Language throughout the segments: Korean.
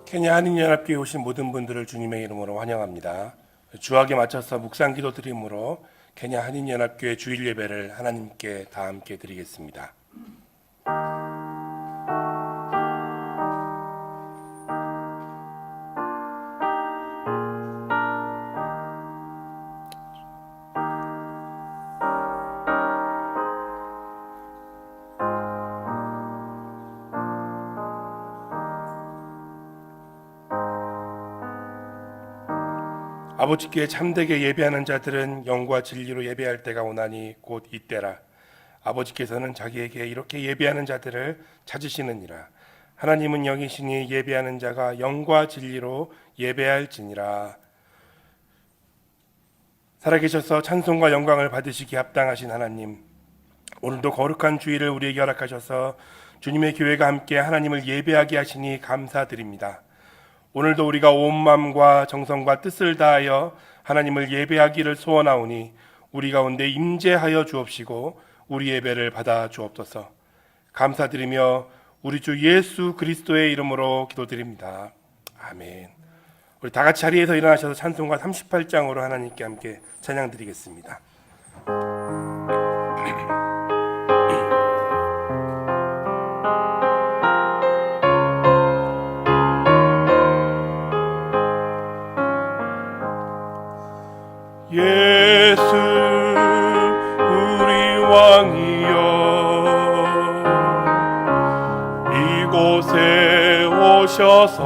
케냐 한인연합교회에 오신 모든 분들을 주님의 이름으로 환영합니다. 주학에 맞춰서 묵상 기도 드림으로 케냐 한인연합교회 주일 예배를 하나님께 다 함께 드리겠습니다. 아버지께 참되게 예배하는 자들은 영과 진리로 예배할 때가 오나니 곧 이때라. 아버지께서는 자기에게 이렇게 예배하는 자들을 찾으시느니라. 하나님은 영이시니 예배하는 자가 영과 진리로 예배할지니라. 살아계셔서 찬송과 영광을 받으시기 합당하신 하나님, 오늘도 거룩한 주일을 우리에게 허락하셔서 주님의 교회가 함께 하나님을 예배하게 하시니 감사드립니다. 오늘도 우리가 온 마음과 정성과 뜻을 다하여 하나님을 예배하기를 소원하오니 우리 가운데 임재하여 주옵시고 우리 예배를 받아 주옵소서. 감사드리며 우리 주 예수 그리스도의 이름으로 기도드립니다. 아멘. 우리 다 같이 자리에서 일어나셔서 찬송가 38장으로 하나님께 함께 찬양드리겠습니다. 예수 우리 왕이여, 이곳에 오셔서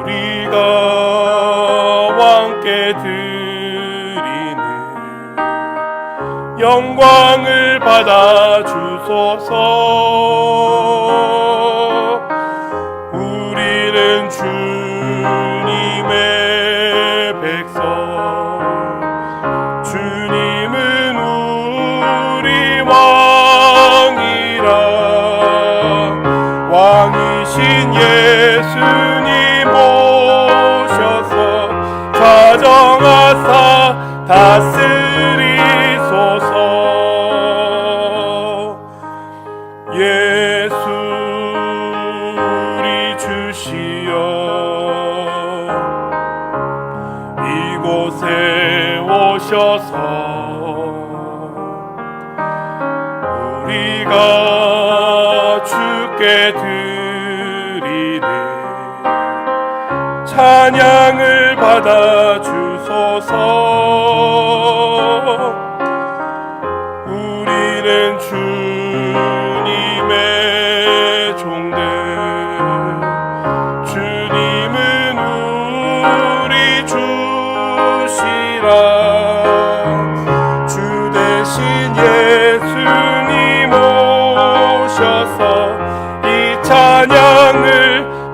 우리가 왕께 드리는 영광을 받아 주소서. 우리는 주님의 백성, 주님은 우리 왕이라. 왕이신 예수님 오셔서 좌정하사 다스리소서. 예수 우리 주시여, 이곳에 오셔서 우리가 주께 드리는 찬양을 받아 주소서. 우리는 주님의 종들, 주님은 우리 주시라. 주 대신 예수님 오셔서 이 찬양을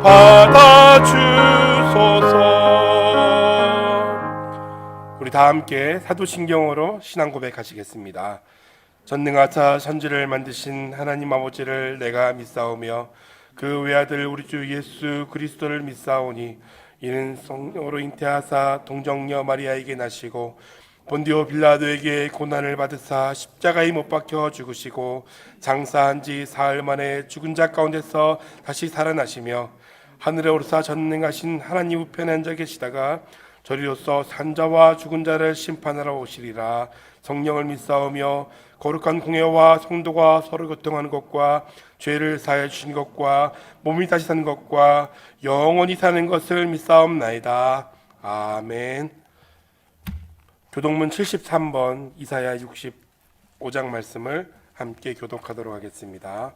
받아 주소서. 우리 다 함께 사도신경으로 신앙 고백하시겠습니다. 전능하사 천지를 만드신 하나님 아버지를 내가 믿사오며 그 외아들 우리 주 예수 그리스도를 믿사오니 이는 성령으로 잉태하사 동정녀 마리아에게 나시고 본디오 빌라도에게 고난을 받으사 십자가에 못 박혀 죽으시고 장사한 지 사흘 만에 죽은 자 가운데서 다시 살아나시며 하늘에 오르사 전능하신 하나님 우편에 앉아 계시다가 저리로서 산자와 죽은 자를 심판하러 오시리라. 성령을 믿사오며 거룩한 공예와 성도가 서로 교통하는 것과 죄를 사하여 주신 것과 몸이 다시 사는 것과 영원히 사는 것을 믿사옵나이다. 아멘. 교독문 73번 이사야 65장 말씀을 함께 교독하도록 하겠습니다.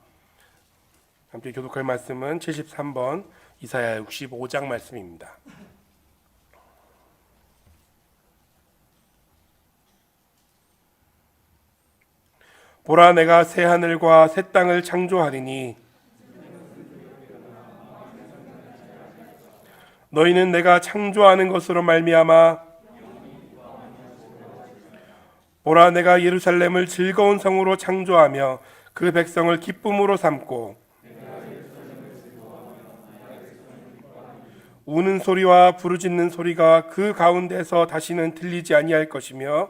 함께 교독할 말씀은 73번 이사야 65장 말씀입니다. 보라, 내가 새 하늘과 새 땅을 창조하리니 너희는 내가 창조하는 것으로 말미암아 보라, 내가 예루살렘을 즐거운 성으로 창조하며 그 백성을 기쁨으로 삼고 우는 소리와 부르짖는 소리가 그 가운데서 다시는 들리지 아니할 것이며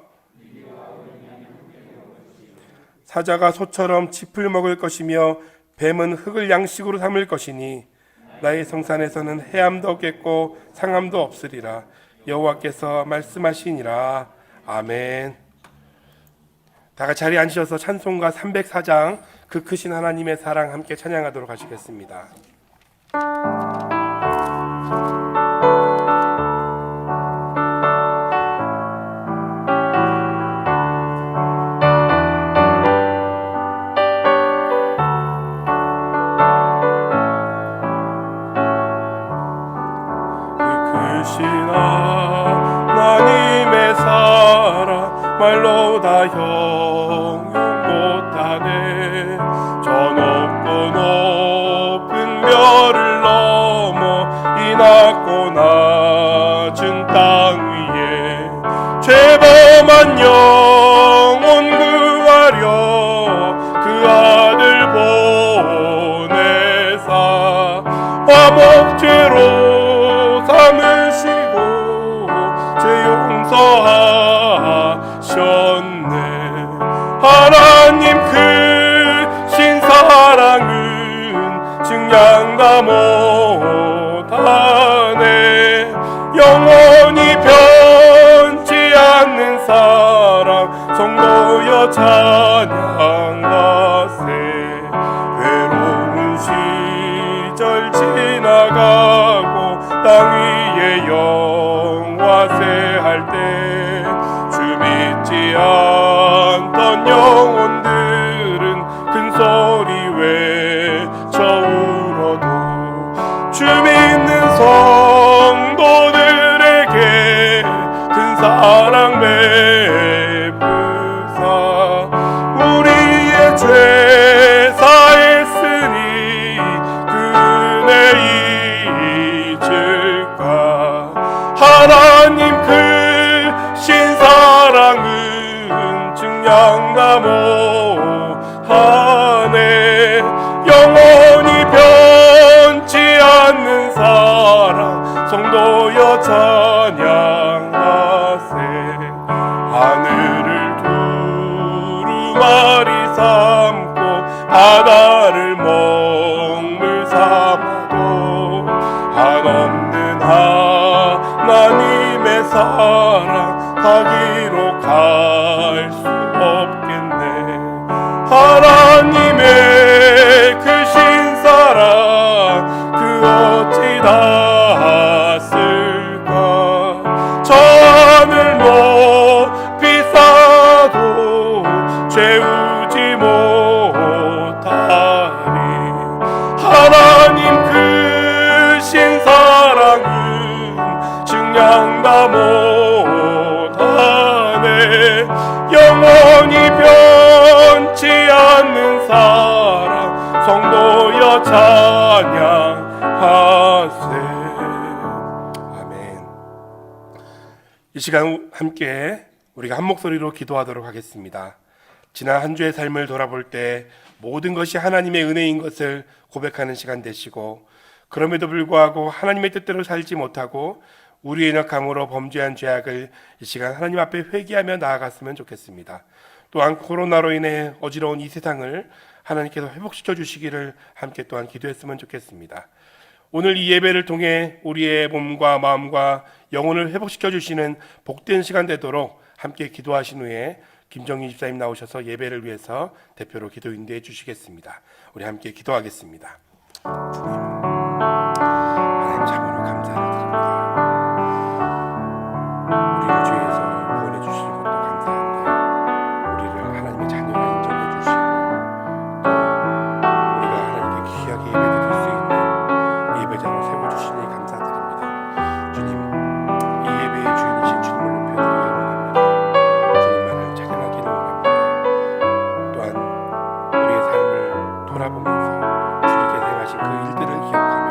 사자가 소처럼 짚을 먹을 것이며 뱀은 흙을 양식으로 삼을 것이니 나의 성산에서는 해함도 없겠고 상함도 없으리라. 여호와께서 말씀하시니라. 아멘. 다 같이 자리에 앉으셔서 찬송가 304장 그 크신 하나님의 사랑 함께 찬양하도록 하시겠습니다. 하나님의 사랑 말로 다 형용 못하네. 저 높고 높은 별을 넘어 이 낮고 낮은 땅 위에 죄범한 영혼 구하려 그 아들 보내사 화목제로 삼으시고 죄 용서하셨네. 하나님 크신 사랑은 증량 다 못하네. 영원히 변치 않는 사랑 성도여 찬양하세. 외로운 시절 지나가고 땅 위에 영화세할 때 주 믿지 않던 영혼들은 큰 소리 외쳐 울어도 주 믿는 성도들에게 큰 사랑 베푸사 우리의 죄 사했으니 그 은혜 잊을까. 하나님 크신 사랑은 증량 다 못하네. 영원히 변치 않는 사랑 성도여 찬양하세. 하늘을 두루마리 삼고 바다를 먹물 삼아도 한없는 하나님의 사랑 가기로 갈 수 없겠네. 하나님의 크신 사랑 그 어찌 닿았을까. 저 하늘 높이 쌓아도 채우지 못하리. 하나님 크신 사랑은 증량 다 못하네. 영원히 변치 않는 사랑 성도여 찬양하세. 아멘. 이 시간 함께 우리가 한 목소리로 기도하도록 하겠습니다. 지난 한 주의 삶을 돌아볼 때 모든 것이 하나님의 은혜인 것을 고백하는 시간 되시고, 그럼에도 불구하고 하나님의 뜻대로 살지 못하고 우리의 연약함으로 범죄한 죄악을 이 시간 하나님 앞에 회개하며 나아갔으면 좋겠습니다. 또한 코로나로 인해 어지러운 이 세상을 하나님께서 회복시켜 주시기를 함께 또한 기도했으면 좋겠습니다. 오늘 이 예배를 통해 우리의 몸과 마음과 영혼을 회복시켜 주시는 복된 시간 되도록 함께 기도하신 후에 김정희 집사님 나오셔서 예배를 위해서 대표로 기도 인도해 주시겠습니다. 우리 함께 기도하겠습니다. 주님, 하나님 참으로 감사를 드립니다. 우리를 죄에서 구원해 주신 것도 감사한데 우리를 하나님의 자녀라 인정해 주시고 또 우리가 하나님께 귀하게 예배드릴 수 있는 예배자로 세워주시니 감사드립니다. 주님, 이 예배의 주인이신 주님을 높여드리기 원합니다. 주님만을 찬양하기를 원합니다. 또한 우리의 삶을 돌아보면서 주님께서 행하신 그 일들을 기억하며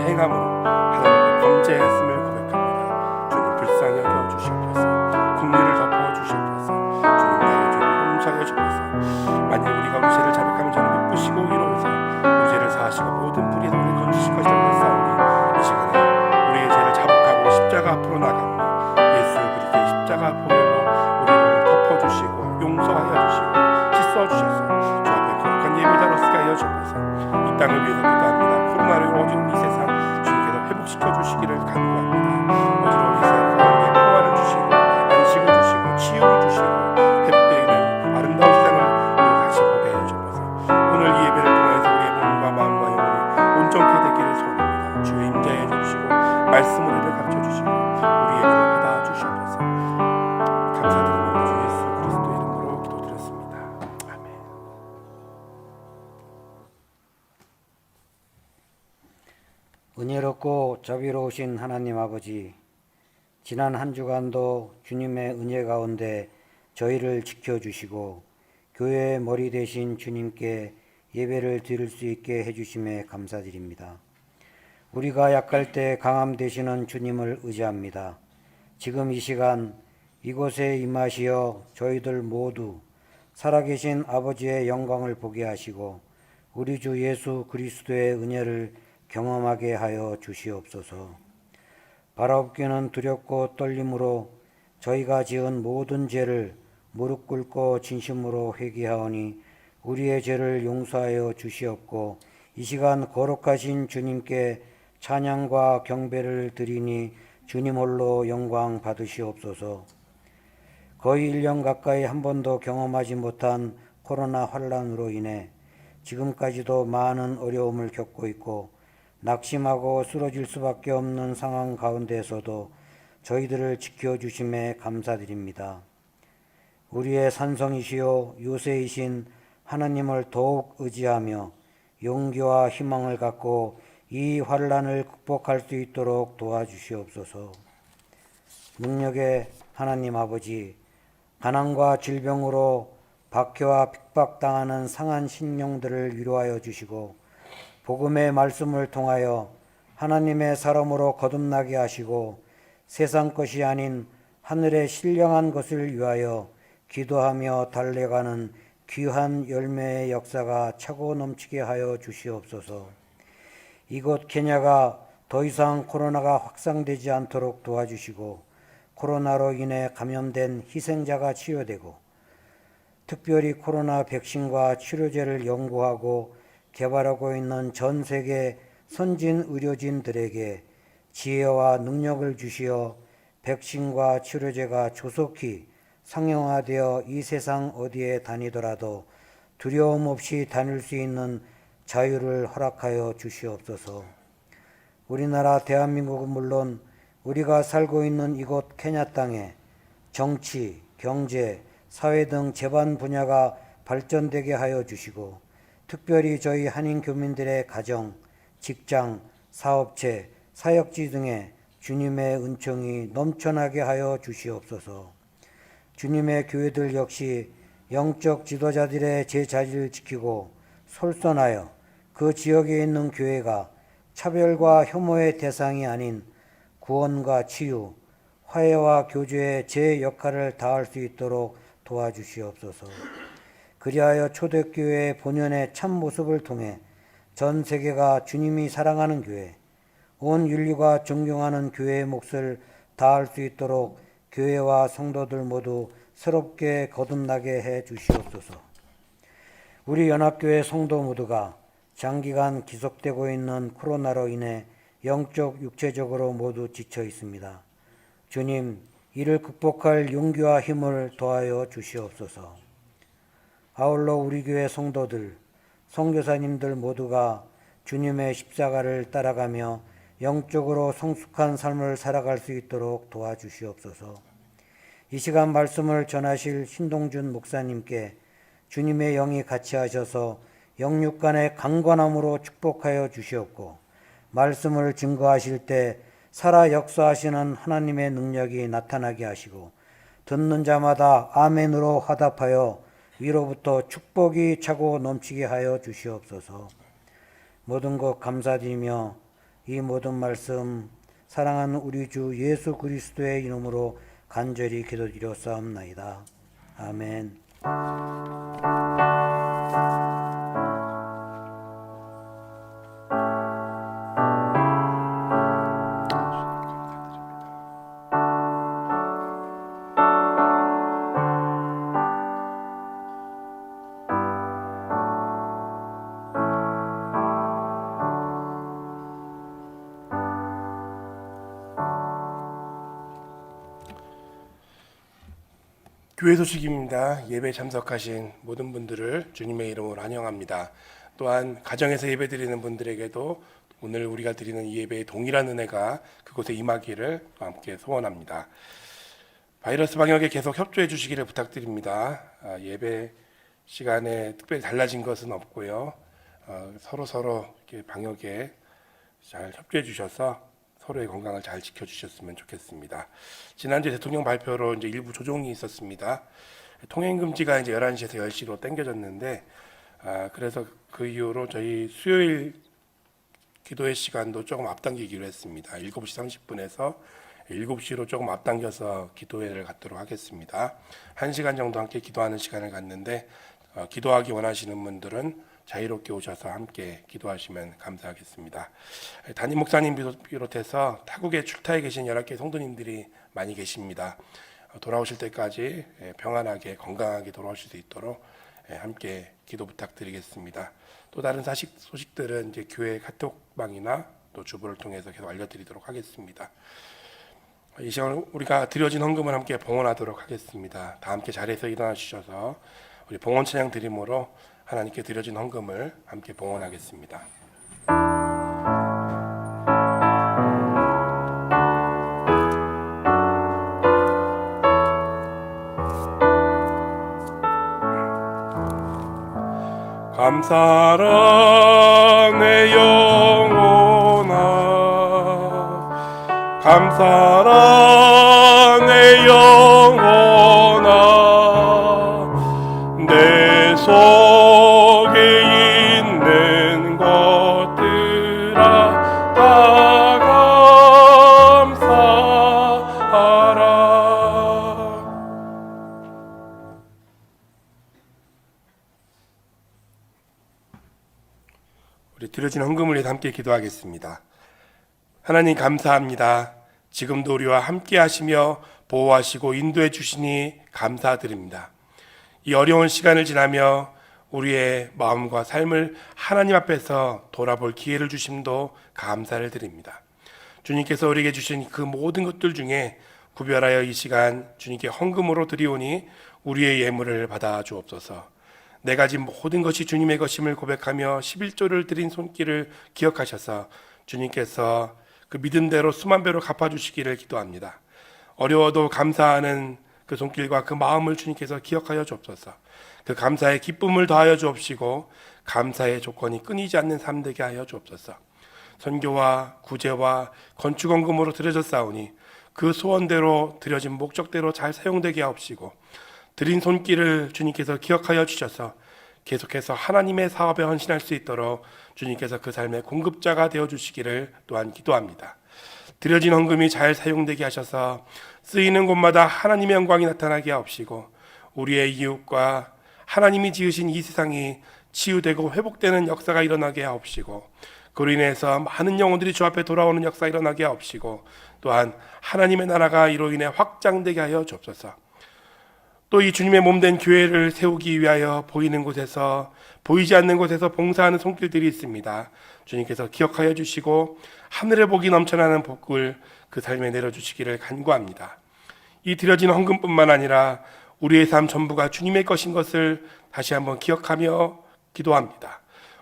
행함으로 하나님께 범죄했음을 고백합니다. 주님 불쌍히 여겨 주시옵소서. 긍휼을 덮어 주시옵소서. 주님 나의 죄를 용서하여 주옵소서. 만일 우리가 우리 죄를 자백하면 저는 미쁘시고 위로하사 우리 죄를 사하시고 모든 불의에 우리 건지실 것이라 말사오니 이 시간에 우리의 죄를 자복하고 십자가 앞으로 나가오니 예수 그리스도의 십자가 보혈로 우리를 덮어주시고 용서하여 주시고 씻어주셔서 주 앞에 거룩한 예배자로 쓰게 하여 주옵소서. 이 땅을 위해서 기도합니다. 코로나로 어지러운 이 세상 주님께서 회복시켜 주시기를 간구합니다. 어지러운 이 세상 가운데 평화를 주시고 안식을 주시고 치유를 주시고 회복되어 있는 아름다운 세상을 우리 다시 보게 하여 주옵소서. 오늘 이 예배를 통해서 우리의 몸과 마음과 영혼이 온전케 되기를 소원합니다. 주의 임재해 주시고 말씀으로 예배 값쳐 주시고 우리 예배를 받아 주시옵소서. 감사드리며 우리 주 예수 그리스도 이름으로 기도드렸습니다. 아멘. 은혜롭고 자비로우신 하나님 아버지, 지난 한 주간도 주님의 은혜 가운데 저희를 지켜주시고 교회의 머리 되신 주님께 예배를 드릴 수 있게 해주심에 감사드립니다. 우리가 약할 때 강함 되시는 주님을 의지합니다. 지금 이 시간 이곳에 임하시어 저희들 모두 살아계신 아버지의 영광을 보게 하시고 우리 주 예수 그리스도의 은혜를 경험하게 하여 주시옵소서. 바라옵기는 두렵고 떨림으로 저희가 지은 모든 죄를 무릎 꿇고 진심으로 회개하오니 우리의 죄를 용서하여 주시옵고 이 시간 거룩하신 주님께 찬양과 경배를 드리니 주님 홀로 영광 받으시옵소서. 거의 1년 가까이 한 번도 경험하지 못한 코로나 환란으로 인해 지금까지도 많은 어려움을 겪고 있고 낙심하고 쓰러질 수밖에 없는 상황 가운데서도 저희들을 지켜주심에 감사드립니다. 우리의 산성이시요 요새이신 하나님을 더욱 의지하며 용기와 희망을 갖고 이 환란을 극복할 수 있도록 도와주시옵소서. 능력의 하나님 아버지, 가난과 질병으로 박해와 핍박당하는 상한 심령들을 위로하여 주시고 복음의 말씀을 통하여 하나님의 사람으로 거듭나게 하시고 세상 것이 아닌 하늘의 신령한 것을 위하여 기도하며 달려가는 귀한 열매의 역사가 차고 넘치게 하여 주시옵소서. 이곳 케냐가 더 이상 코로나가 확산되지 않도록 도와주시고 코로나로 인해 감염된 희생자가 치료되고 특별히 코로나 백신과 치료제를 연구하고 개발하고 있는 전 세계 선진 의료진들에게 지혜와 능력을 주시어 백신과 치료제가 조속히 상용화되어 이 세상 어디에 다니더라도 두려움 없이 다닐 수 있는 자유를 허락하여 주시옵소서. 우리나라 대한민국은 물론 우리가 살고 있는 이곳 케냐 땅에 정치, 경제, 사회 등 제반 분야가 발전되게 하여 주시고 특별히 저희 한인 교민들의 가정, 직장, 사업체, 사역지 등에 주님의 은총이 넘쳐나게 하여 주시옵소서. 주님의 교회들 역시 영적 지도자들의 제자리를 지키고 솔선하여 그 지역에 있는 교회가 차별과 혐오의 대상이 아닌 구원과 치유, 화해와 교제의 제 역할을 다할 수 있도록 도와주시옵소서. 그리하여 초대교회의 본연의 참 모습을 통해 전 세계가 주님이 사랑하는 교회, 온 인류가 존경하는 교회의 몫을 다할 수 있도록 교회와 성도들 모두 새롭게 거듭나게 해 주시옵소서. 우리 연합교회 성도 모두가 장기간 지속되고 있는 코로나로 인해 영적, 육체적으로 모두 지쳐 있습니다. 주님, 이를 극복할 용기와 힘을 더하여 주시옵소서. 아울러 우리 교회 성도들, 선교사님들 모두가 주님의 십자가를 따라가며 영적으로 성숙한 삶을 살아갈 수 있도록 도와주시옵소서. 이 시간 말씀을 전하실 신동준 목사님께 주님의 영이 같이 하셔서 영육 간의 강건함으로 축복하여 주시옵고 말씀을 증거하실 때 살아 역사하시는 하나님의 능력이 나타나게 하시고 듣는 자마다 아멘으로 화답하여 위로부터 축복이 차고 넘치게 하여 주시옵소서. 모든 것 감사드리며 이 모든 말씀 사랑하는 우리 주 예수 그리스도의 이름으로 간절히 기도드렸사옵나이다. 아멘. 교회 소식입니다. 예배 참석하신 모든 분들을 주님의 이름으로 환영합니다. 또한 가정에서 예배 드리는 분들에게도 오늘 우리가 드리는 이 예배의 동일한 은혜가 그곳에 임하기를 함께 소원합니다. 바이러스 방역에 계속 협조해 주시기를 부탁드립니다. 예배 시간에 특별히 달라진 것은 없고요. 서로 이렇게 방역에 잘 협조해 주셔서 서로의 건강을 잘 지켜주셨으면 좋겠습니다. 지난주 대통령 발표로 이제 일부 조정이 있었습니다. 통행 금지가 이제 11시에서 10시로 당겨졌는데, 그래서 그 이후로 저희 수요일 기도의 시간도 조금 앞당기기로 했습니다. 7시 30분에서 7시로 조금 앞당겨서 기도회를 갖도록 하겠습니다. 1시간 정도 함께 기도하는 시간을 갖는데, 기도하기 원하시는 분들은 자유롭게 오셔서 함께 기도하시면 감사하겠습니다. 담임 목사님 비롯해서 타국에 출타해 계신 11개 성도님들이 많이 계십니다. 돌아오실 때까지 평안하게 건강하게 돌아오실 수 있도록 함께 기도 부탁드리겠습니다. 또 다른 소식들은 이제 교회 카톡방이나 또 주보를 통해서 계속 알려드리도록 하겠습니다. 이 시간 우리가 드려진 헌금을 함께 봉헌하도록 하겠습니다. 다 함께 자리에서 일어나 주셔서 우리 봉헌 찬양 드림으로 하나님께 드려진 헌금을 함께 봉헌하겠습니다. 감사라 내 영혼아, 감사라 내 영혼아, 내 속에 있는 것들아 다 감사하라. 우리 드려진 헌금을 위해 함께 기도하겠습니다. 하나님 감사합니다. 지금도 우리와 함께 하시며 보호하시고 인도해 주시니 감사드립니다. 이 어려운 시간을 지나며 우리의 마음과 삶을 하나님 앞에서 돌아볼 기회를 주심도 감사를 드립니다. 주님께서 우리에게 주신 그 모든 것들 중에 구별하여 이 시간 주님께 헌금으로 드리오니 우리의 예물을 받아 주옵소서. 내가 가진 모든 것이 주님의 것임을 고백하며 11조를 드린 손길을 기억하셔서 주님께서 그 믿음대로 수만 배로 갚아주시기를 기도합니다. 어려워도 감사하는 그 손길과 그 마음을 주님께서 기억하여 주옵소서. 그 감사의 기쁨을 더하여 주옵시고 감사의 조건이 끊이지 않는 삶 되게 하여 주옵소서. 선교와 구제와 건축원금으로 드려졌사오니 그 소원대로 드려진 목적대로 잘 사용되게 하옵시고 드린 손길을 주님께서 기억하여 주셔서 계속해서 하나님의 사업에 헌신할 수 있도록 주님께서 그 삶의 공급자가 되어주시기를 또한 기도합니다. 드려진 헌금이 잘 사용되게 하셔서 쓰이는 곳마다 하나님의 영광이 나타나게 하옵시고 우리의 이웃과 하나님이 지으신 이 세상이 치유되고 회복되는 역사가 일어나게 하옵시고 그로 인해서 많은 영혼들이 주 앞에 돌아오는 역사가 일어나게 하옵시고 또한 하나님의 나라가 이로 인해 확장되게 하여 주옵소서. 또 이 주님의 몸된 교회를 세우기 위하여 보이는 곳에서 보이지 않는 곳에서 봉사하는 손길들이 있습니다. 주님께서 기억하여 주시고 하늘의 복이 넘쳐나는 복을 그 삶에 내려주시기를 간구합니다. 이 드려진 헌금뿐만 아니라 우리의 삶 전부가 주님의 것인 것을 다시 한번 기억하며 기도합니다.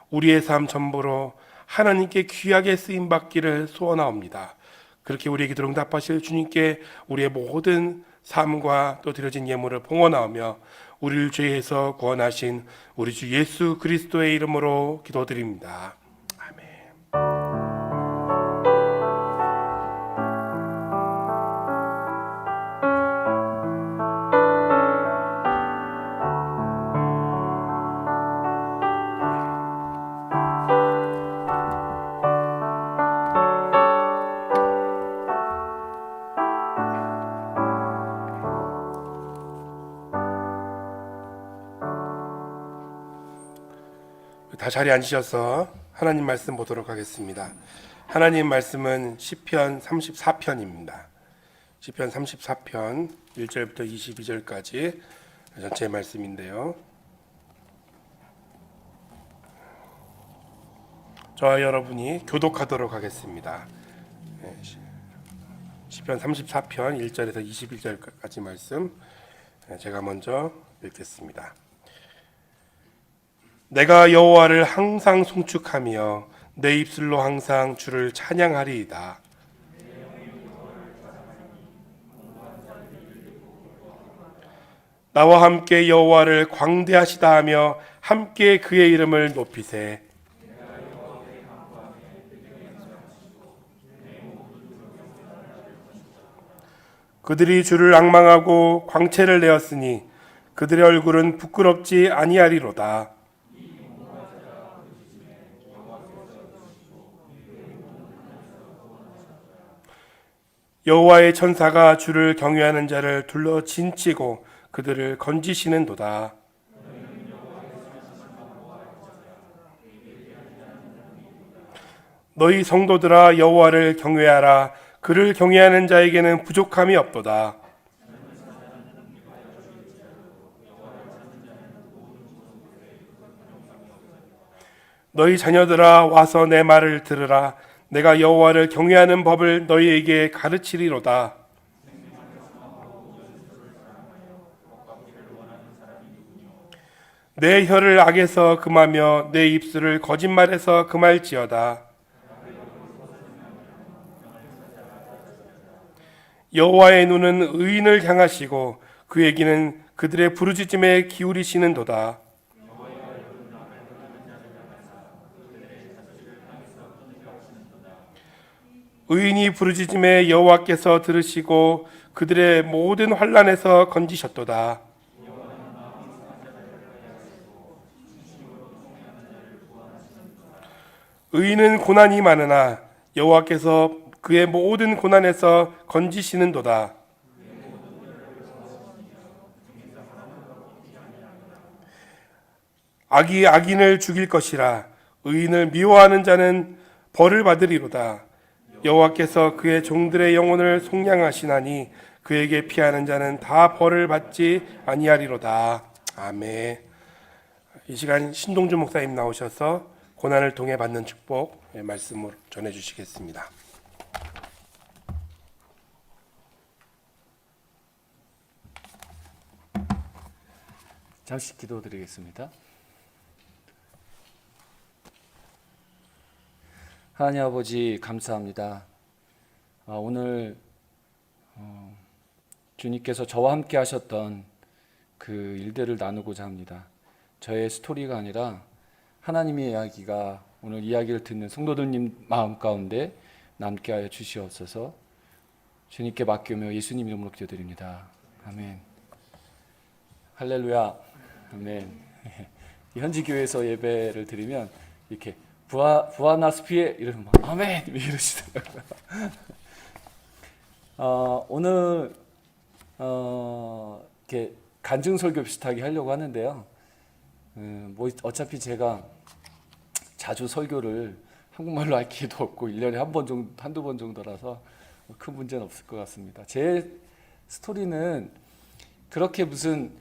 우리의 삶 전부로 하나님께 귀하게 쓰임받기를 소원하옵니다. 그렇게 우리에게 응답하실 주님께 우리의 모든 삶과 또 드려진 예물을 봉헌하오며 우리를 죄에서 구원하신 우리 주 예수 그리스도의 이름으로 기도드립니다. 아멘. 자리에 앉으셔서 하나님 말씀 보도록 하겠습니다. 하나님 말씀은 시편 34편입니다. 시편 34편 1절부터 22절까지 전체 말씀인데요. 저와 여러분이 교독하도록 하겠습니다. 시편 34편 1절에서 21절까지 말씀 제가 먼저 읽겠습니다. 내가 여호와를 항상 송축하며 내 입술로 항상 주를 찬양하리이다. 나와 함께 여호와를 광대하시다 하며 함께 그의 이름을 높이세. 그들이 주를 앙망하고 광채를 내었으니 그들의 얼굴은 부끄럽지 아니하리로다. 여호와의 천사가 주를 경외하는 자를 둘러 진치고 그들을 건지시는도다. 너희 성도들아 여호와를 경외하라. 그를 경외하는 자에게는 부족함이 없도다. 너희 자녀들아 와서 내 말을 들으라. 내가 여호와를 경외하는 법을 너희에게 가르치리로다. 내 혀를 악에서 금하며 내 입술을 거짓말에서 금할지어다. 여호와의 눈은 의인을 향하시고 그에게는 그들의 부르짖음에 기울이시는도다. 의인이 부르짖음에 여호와께서 들으시고 그들의 모든 환난에서 건지셨도다. 의인은 고난이 많으나 여호와께서 그의 모든 고난에서 건지시는도다. 악이 악인을 죽일 것이라. 의인을 미워하는 자는 벌을 받으리로다. 여호와께서 그의 종들의 영혼을 속량하시나니 그에게 피하는 자는 다 벌을 받지 아니하리로다. 아멘. 이 시간 신동주 목사님 나오셔서 고난을 통해 받는 축복 말씀을 전해 주시겠습니다. 잠시 기도드리겠습니다. 하나님 아버지 감사합니다. 오늘 주님께서 저와 함께 하셨던 그 일들을 나누고자 합니다. 저의 스토리가 아니라 하나님의 이야기가 오늘 이야기를 듣는 성도들님 마음 가운데 남게 하여 주시옵소서. 주님께 맡기며 예수님 이름으로 기도드립니다. 아멘. 할렐루야. 아멘. 현지 교회에서 예배를 드리면 이렇게 부아나스피에 이러면 아멘 이러시더라고요. 오늘 이렇게 간증 설교 비슷하게 하려고 하는데요. 뭐 어차피 제가 자주 설교를 한국말로 할 기회도 없고 1년에 한두 번 정도라서 큰 문제는 없을 것 같습니다. 제 스토리는 그렇게 무슨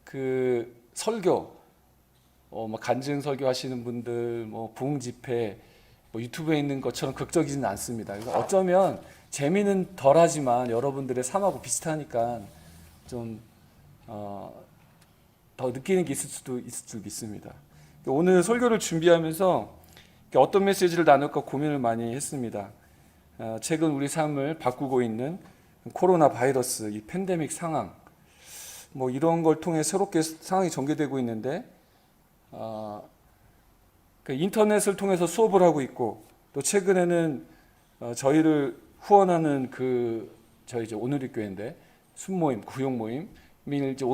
그 설교 간증 설교 하시는 분들 부흥 집회 유튜브에 있는 것처럼 극적이지는 않습니다. 그래서 어쩌면 재미는 덜하지만 여러분들의 삶하고 비슷하니까 좀 더 느끼는 게 있을 줄 믿습니다. 오늘 설교를 준비하면서 어떤 메시지를 나눌까 고민을 많이 했습니다. 최근 우리 삶을 바꾸고 있는 코로나 바이러스 이 팬데믹 상황 이런 걸 통해 새롭게 상황이 전개되고 있는데 인터넷을 통해서 수업을 하고 있고 또 최근에는 저희를 후원하는 저희 이제 오늘의 교회인데 순모임, 구역 모임을 이제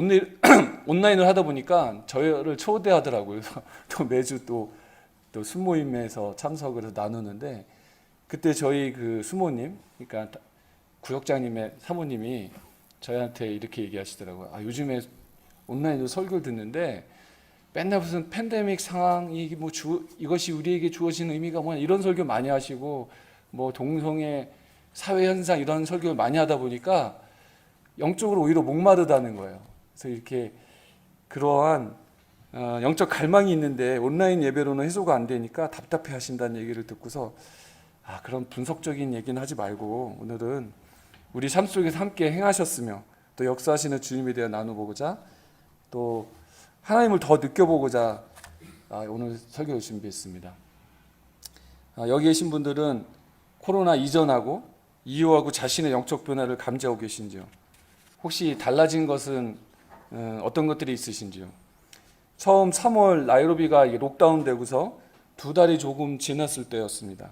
온라인을 하다 보니까 저희를 초대하더라고요. 그래서 또 매주 또 순모임에서 참석을 해서 나누는데 그때 저희 그 수모님, 그러니까 구역장님의 사모님이 저희한테 이렇게 얘기하시더라고요. 요즘에 온라인으로 설교를 듣는데 맨날 무슨 팬데믹 상황이 뭐 이것이 우리에게 주어진 의미가 뭐냐 이런 설교 많이 하시고 뭐 동성애 사회 현상 이런 설교를 많이 하다 보니까 영적으로 오히려 목마르다는 거예요. 그래서 이렇게 그러한 영적 갈망이 있는데 온라인 예배로는 해소가 안 되니까 답답해 하신다는 얘기를 듣고서 그런 분석적인 얘기는 하지 말고 오늘은 우리 삶 속에서 함께 행하셨으며 또 역사하시는 주님에 대해 나눠보고자 또 하나님을 더 느껴보고자 오늘 설교를 준비했습니다. 여기 계신 분들은 코로나 이전하고 이후하고 자신의 영적 변화를 감지하고 계신지요? 혹시 달라진 것은 어떤 것들이 있으신지요? 처음 3월 나이로비가 록다운 되고서 2달이 조금 지났을 때였습니다.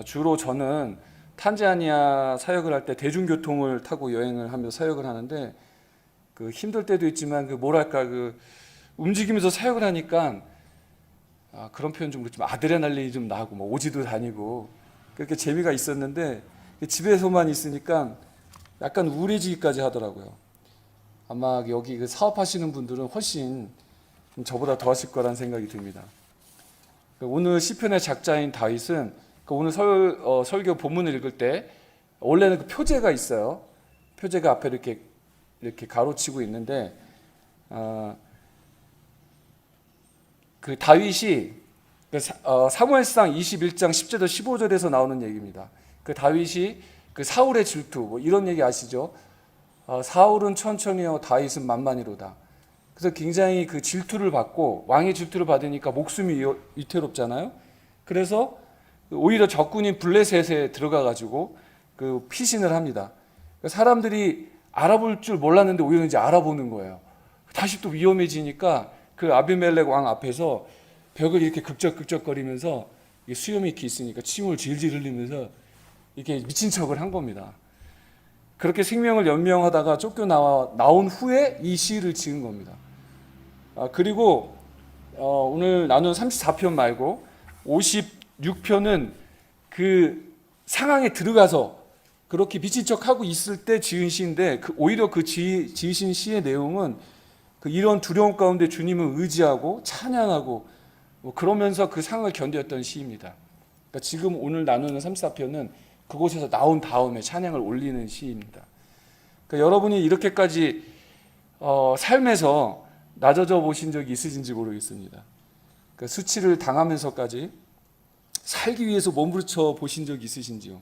주로 저는 탄자니아 사역을 할 때 대중교통을 타고 여행을 하며 사역을 하는데 그 힘들 때도 있지만 움직이면서 사역을 하니까 그런 표현 좀 그렇지만 아드레날린이 좀 나고 뭐 오지도 다니고 그렇게 재미가 있었는데 집에서만 있으니까 약간 우울해지기까지 하더라고요. 아마 여기 사업하시는 분들은 훨씬 저보다 더 하실 거란 생각이 듭니다. 오늘 시편의 작자인 다윗은 오늘 설교 본문을 읽을 때 원래는 그 표제가 있어요. 표제가 앞에 이렇게 가로치고 있는데 그 다윗이 사무엘상 21장 10절에서 15절에서 나오는 얘기입니다. 그 다윗이 그 사울의 질투 뭐 이런 얘기 아시죠? 사울은 천천히요 다윗은 만만히로다. 그래서 굉장히 그 질투를 받고 왕의 질투를 받으니까 목숨이 위태롭잖아요. 그래서 오히려 적군인 블레셋에 들어가 가지고 그 피신을 합니다. 사람들이 알아볼 줄 몰랐는데 오히려 이제 알아보는 거예요. 다시 또 위험해지니까 그 아비멜렉 왕 앞에서 벽을 이렇게 극적극적거리면서 수염이 이렇게 있으니까 침을 질질 흘리면서 이렇게 미친 척을 한 겁니다. 그렇게 생명을 연명하다가 나온 후에 이 시를 지은 겁니다. 그리고 오늘 나눈 34편 말고 56편은 그 상황에 들어가서 그렇게 미친 척하고 있을 때 지은 시인데 오히려 지으신 시의 내용은 이런 두려움 가운데 주님을 의지하고 찬양하고 그러면서 그 상을 견뎠던 시입니다. 그러니까 지금 오늘 나누는 34편은 그곳에서 나온 다음에 찬양을 올리는 시입니다. 그러니까 여러분이 이렇게까지 삶에서 낮아져 보신 적이 있으신지 모르겠습니다. 그러니까 수치를 당하면서까지 살기 위해서 몸부림쳐 보신 적이 있으신지요?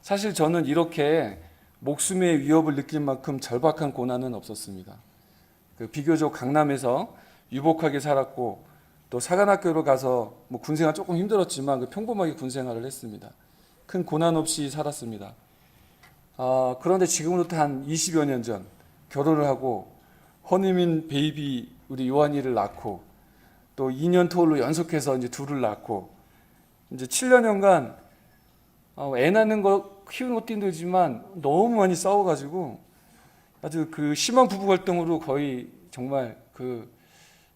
사실 저는 이렇게 목숨의 위협을 느낄 만큼 절박한 고난은 없었습니다. 비교적 강남에서 유복하게 살았고 또 사관학교로 가서 뭐 군생활 조금 힘들었지만 평범하게 군생활을 했습니다. 큰 고난 없이 살았습니다. 그런데 지금으로부터 한 20여 년 전 결혼을 하고 허니문 베이비 우리 요한이를 낳고 또 2년 터울로 연속해서 이제 둘을 낳고 이제 7년간 애 낳는 거 키우는 것도 힘들지만 너무 많이 싸워가지고 아주 그 심한 부부 갈등으로 거의 정말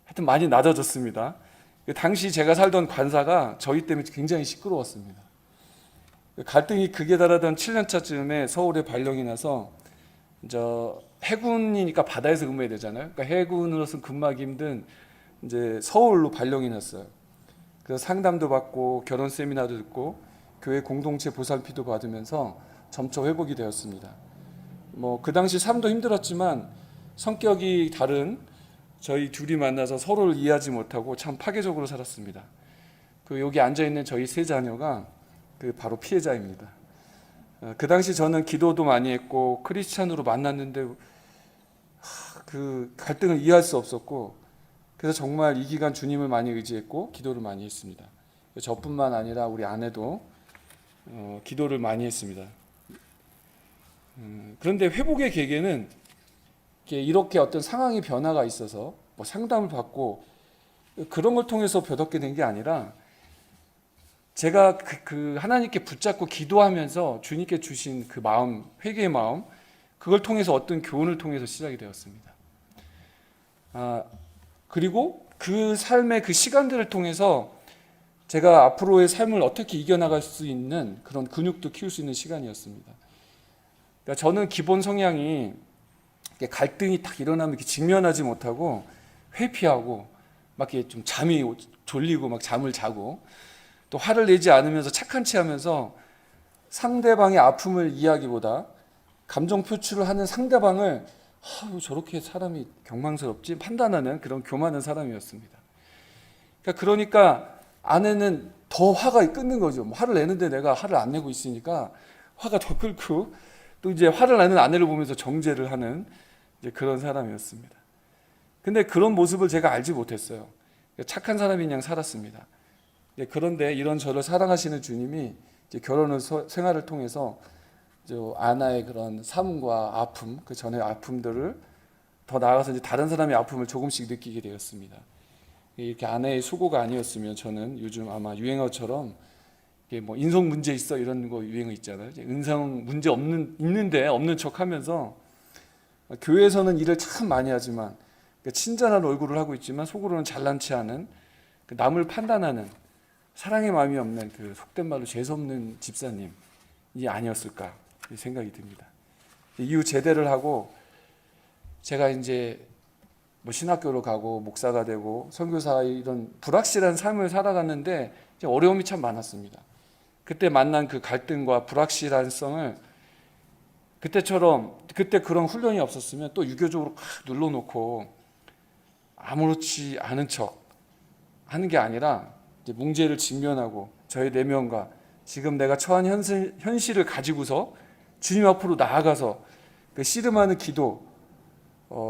하여튼 많이 낮아졌습니다. 당시 제가 살던 관사가 저희 때문에 굉장히 시끄러웠습니다. 갈등이 극에 달하던 7년 차쯤에 서울에 발령이 나서 해군이니까 바다에서 근무해야 되잖아요. 그러니까 해군으로서 근무하기 힘든 이제 서울로 발령이 났어요. 그래서 상담도 받고 결혼 세미나도 듣고 교회 공동체 보살피도 받으면서 점차 회복이 되었습니다. 그 당시 삶도 힘들었지만 성격이 다른 저희 둘이 만나서 서로를 이해하지 못하고 참 파괴적으로 살았습니다. 여기 앉아 있는 저희 세 자녀가 바로 피해자입니다. 그 당시 저는 기도도 많이 했고 크리스찬으로 만났는데 그 갈등을 이해할 수 없었고 그래서 정말 이 기간 주님을 많이 의지했고 기도를 많이 했습니다. 저뿐만 아니라 우리 아내도 기도를 많이 했습니다. 그런데 회복의 계기는 이렇게 어떤 상황의 변화가 있어서 상담을 받고 그런 걸 통해서 벼닫게 된 게 아니라 제가 하나님께 붙잡고 기도하면서 주님께 주신 그 마음, 회개의 마음, 그걸 통해서 어떤 교훈을 통해서 시작이 되었습니다. 그리고 그 삶의 그 시간들을 통해서 제가 앞으로의 삶을 어떻게 이겨나갈 수 있는 그런 근육도 키울 수 있는 시간이었습니다. 그러니까 저는 기본 성향이 갈등이 딱 일어나면 이렇게 직면하지 못하고 회피하고 막 이렇게 좀 잠이 졸리고 막 잠을 자고, 또 화를 내지 않으면서 착한 체 하면서 상대방의 아픔을 이해하기보다 감정 표출을 하는 상대방을 왜 저렇게 사람이 경망스럽지 판단하는 그런 교만한 사람이었습니다. 그러니까 아내는 더 화가 끓는 거죠. 화를 내는데 내가 화를 안 내고 있으니까 화가 더 끓고, 또 이제 화를 내는 아내를 보면서 정죄를 하는 이제 그런 사람이었습니다. 근데 그런 모습을 제가 알지 못했어요. 착한 사람인 양 살았습니다. 그런데 이런 저를 사랑하시는 주님이 이제 결혼을 생활을 통해서 아나의 그런 삶과 아픔, 그 전의 아픔들을 더 나아가서 이제 다른 사람의 아픔을 조금씩 느끼게 되었습니다. 이렇게 아내의 수고가 아니었으면 저는 요즘 아마 유행어처럼 뭐 인성 문제 있어 이런 거 유행어 있잖아요. 인성 문제 있는데 없는 척하면서 교회에서는 일을 참 많이 하지만 친절한 얼굴을 하고 있지만 속으로는 잘난 체하는, 남을 판단하는 사랑의 마음이 없는 그 속된 말로 재수없는 집사님이 아니었을까 생각이 듭니다. 이후 제대를 하고 제가 이제 뭐 신학교로 가고 목사가 되고 선교사, 이런 불확실한 삶을 살아갔는데 어려움이 참 많았습니다. 그때 만난 그 갈등과 불확실한 성을 그때 그런 훈련이 없었으면 또 유교적으로 팍 눌러놓고 아무렇지 않은 척 하는 게 아니라 이제 문제를 직면하고 저의 내면과 지금 내가 처한 현실을 가지고서 주님 앞으로 나아가서 그 씨름하는 기도,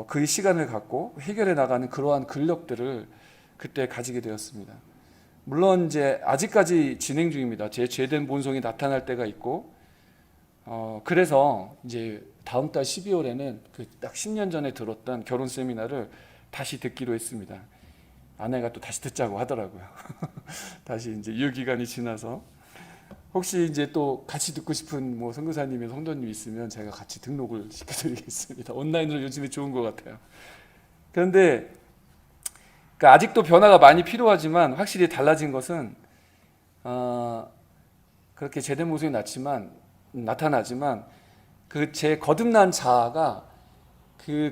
그 시간을 갖고 해결해 나가는 그러한 근력들을 그때 가지게 되었습니다. 물론 이제 아직까지 진행 중입니다. 제 죄된 본성이 나타날 때가 있고, 그래서 이제 다음 달 12월에는 그 딱 10년 전에 들었던 결혼 세미나를 다시 듣기로 했습니다. 아내가 또 다시 듣자고 하더라고요. 다시 이제 유효기간이 지나서 혹시 이제 또 같이 듣고 싶은 뭐 선교사님이 성도님 있으면 제가 같이 등록을 시켜드리겠습니다. 온라인으로 요즘에 좋은 것 같아요. 그런데 아직도 변화가 많이 필요하지만 확실히 달라진 것은 그렇게 제된 모습이 나타나지만 그 제 거듭난 자아가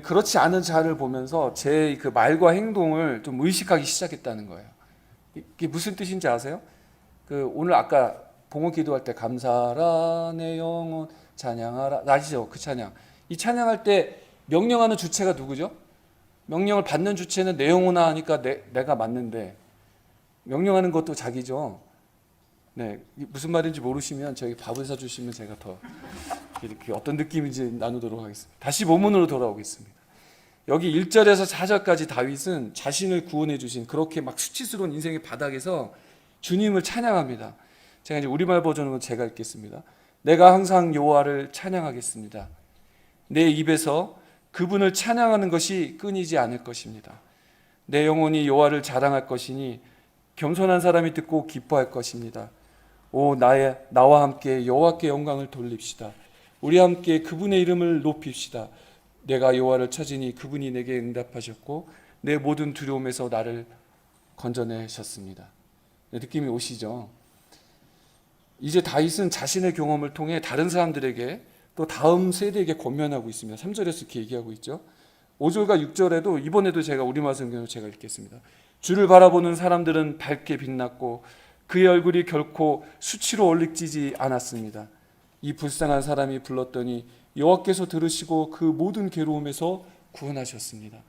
그렇지 않은 자를 보면서 제 그 말과 행동을 좀 의식하기 시작했다는 거예요. 이게 무슨 뜻인지 아세요? 오늘 아까 봉헌 기도할 때 감사하라 내 영혼 찬양하라, 아시죠? 그 찬양. 이 찬양할 때 명령하는 주체가 누구죠? 명령을 받는 주체는 내 영혼아 하니까 내가 맞는데 명령하는 것도 자기죠. 네, 무슨 말인지 모르시면 저희 밥을 사주시면 제가 더 이렇게 어떤 느낌인지 나누도록 하겠습니다. 다시 본문으로 돌아오겠습니다. 여기 1절에서 4절까지 다윗은 자신을 구원해 주신 그렇게 막 수치스러운 인생의 바닥에서 주님을 찬양합니다. 제가 이제 우리말 버전으로 제가 읽겠습니다. 내가 항상 여호와를 찬양하겠습니다. 내 입에서 그분을 찬양하는 것이 끊이지 않을 것입니다. 내 영혼이 여호와를 자랑할 것이니 겸손한 사람이 듣고 기뻐할 것입니다. 오 나와 함께 여호와께 영광을 돌립시다. 우리 함께 그분의 이름을 높입시다. 내가 여호와를 찾으니 그분이 내게 응답하셨고 내 모든 두려움에서 나를 건져내셨습니다. 느낌이 오시죠? 이제 다윗은 자신의 경험을 통해 다른 사람들에게 또 다음 세대에게 권면하고 있습니다. 3절에서 이렇게 얘기하고 있죠. 5절과 6절에도 이번에도 제가 우리말 성경으로 제가 읽겠습니다. 주를 바라보는 사람들은 밝게 빛났고 그의 얼굴이 결코 수치로 얼룩지지 않았습니다. 이 불쌍한 사람이 불렀더니 여호와께서 들으시고 그 모든 괴로움에서 구원하셨습니다.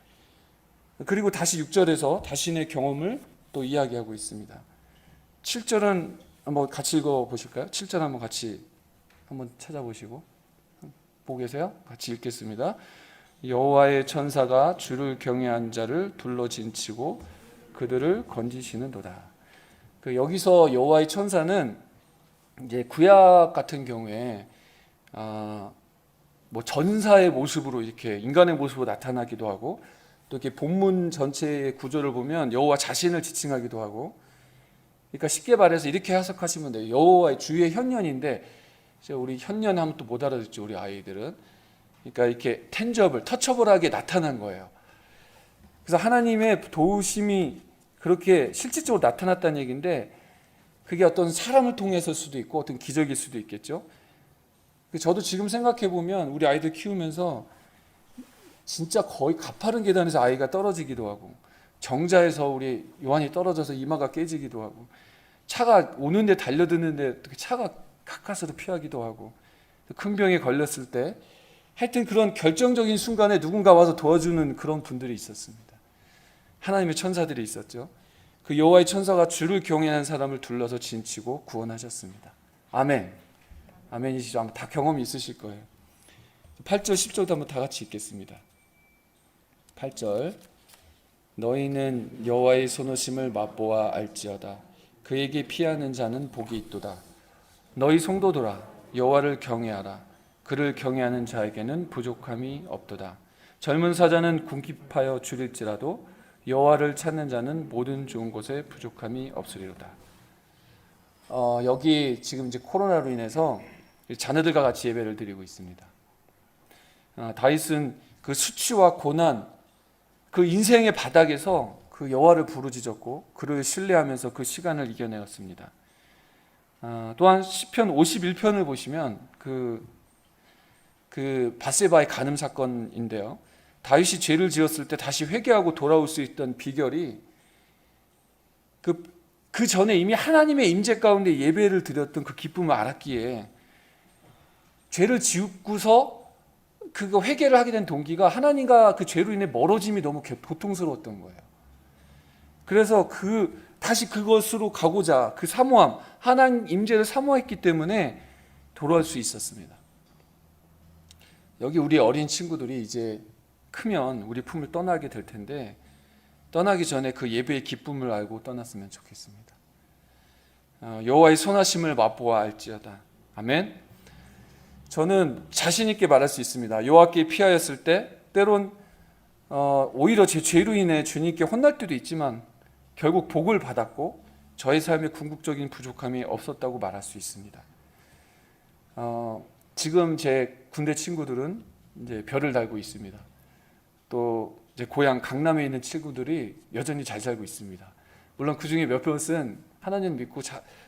그리고 다시 6절에서 자신의 경험을 또 이야기하고 있습니다. 7절은 한번 같이 읽어보실까요? 7절 한번 같이 찾아보시고 보고 계세요? 같이 읽겠습니다. 여호와의 천사가 주를 경외한 자를 둘러진치고 그들을 건지시는도다. 여기서 여호와의 천사는 이제 구약 같은 경우에 뭐 전사의 모습으로 이렇게 인간의 모습으로 나타나기도 하고 또 이렇게 본문 전체의 구조를 보면 여호와 자신을 지칭하기도 하고, 그러니까 쉽게 말해서 이렇게 해석하시면 돼요. 여호와의 주의 현년인데 우리 현년하면 또 못 알아듣죠, 우리 아이들은. 그러니까 이렇게 텐저블, 터처블하게 나타난 거예요. 그래서 하나님의 도우심이 그렇게 실질적으로 나타났다는 얘기인데 그게 어떤 사람을 통해서일 수도 있고 어떤 기적일 수도 있겠죠. 저도 지금 생각해 보면 우리 아이들 키우면서 진짜 거의 가파른 계단에서 아이가 떨어지기도 하고 정자에서 우리 요한이 떨어져서 이마가 깨지기도 하고, 차가 오는데 달려드는데 차가 가까스로 피하기도 하고, 큰 병에 걸렸을 때 하여튼 그런 결정적인 순간에 누군가 와서 도와주는 그런 분들이 있었습니다. 하나님의 천사들이 있었죠. 그 여호와의 천사가 주를 경외하는 사람을 둘러서 진치고 구원하셨습니다. 아멘. 아멘이시죠. 아마 다 경험이 있으실 거예요. 8절 10절도 한번 다 같이 읽겠습니다. 8절 너희는 여호와의 선하심을 맛보아 알지어다. 그에게 피하는 자는 복이 있도다. 너희 성도들아 여호와를 경외하라. 그를 경외하는 자에게는 부족함이 없도다. 젊은 사자는 궁핍하여 줄일지라도 여호와를 찾는 자는 모든 좋은 곳에 부족함이 없으리로다. 여기 지금 이제 코로나로 인해서 자녀들과 같이 예배를 드리고 있습니다. 다윗은 그 수치와 고난, 그 인생의 바닥에서 그 여호와를 부르짖었고 그를 신뢰하면서 그 시간을 이겨내었습니다. 또한 시편 51편을 보시면 그 밧세바의 간음 사건인데요. 다윗이 죄를 지었을 때 다시 회개하고 돌아올 수 있던 비결이 그 전에 이미 하나님의 임재 가운데 예배를 드렸던 그 기쁨을 알았기에 죄를 지우고서 그거 회개를 하게 된 동기가 하나님과 그 죄로 인해 멀어짐이 너무 고통스러웠던 거예요. 그래서 다시 그것으로 가고자 그 사모함, 하나님 임재를 사모했기 때문에 돌아올 수 있었습니다. 여기 우리 어린 친구들이 이제 크면 우리 품을 떠나게 될 텐데 떠나기 전에 그 예배의 기쁨을 알고 떠났으면 좋겠습니다. 여호와의 선하심을 맛보아 알지어다. 아멘. 저는 자신 있게 말할 수 있습니다. 여호와께 피하였을 때 때론 오히려 제 죄로 인해 주님께 혼날 때도 있지만 결국 복을 받았고 저의 삶에 궁극적인 부족함이 없었다고 말할 수 있습니다. 지금 제 군대 친구들은 이제 별을 달고 있습니다. 또 이제 고향 강남에 있는 친구들이 여전히 잘 살고 있습니다. 물론 그 중에 몇몇은 하나님 믿고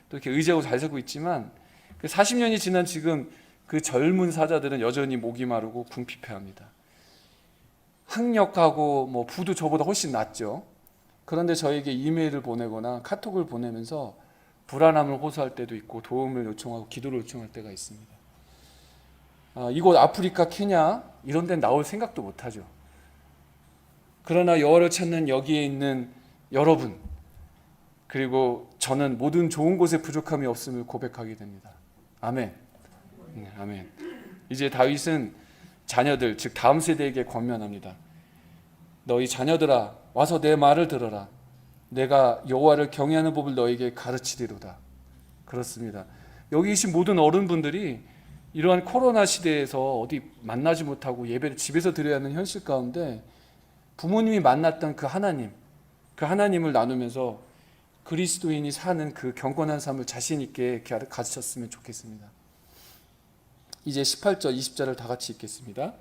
또 이렇게 의지하고 잘 살고 있지만 그 40년이 지난 지금 그 젊은 사자들은 여전히 목이 마르고 궁핍해합니다. 학력하고 뭐 부도 저보다 훨씬 낫죠. 그런데 저에게 이메일을 보내거나 카톡을 보내면서 불안함을 호소할 때도 있고 도움을 요청하고 기도를 요청할 때가 있습니다. 이곳 아프리카, 케냐 이런 데는 나올 생각도 못하죠. 그러나 여호와를 찾는 여기에 있는 여러분 그리고 저는 모든 좋은 곳에 부족함이 없음을 고백하게 됩니다. 아멘. 네, 아멘. 이제 다윗은 자녀들 즉 다음 세대에게 권면합니다. 너희 자녀들아 와서 내 말을 들어라. 내가 여호와를 경외하는 법을 너에게 가르치리로다. 그렇습니다. 여기 계신 모든 어른분들이 이러한 코로나 시대에서 어디 만나지 못하고 예배를 집에서 드려야 하는 현실 가운데 부모님이 만났던 그 하나님을 나누면서 그리스도인이 사는 그 경건한 삶을 자신 있게 가르쳤으면 좋겠습니다. 이제 18절, 20절을 다 같이 읽겠습니다.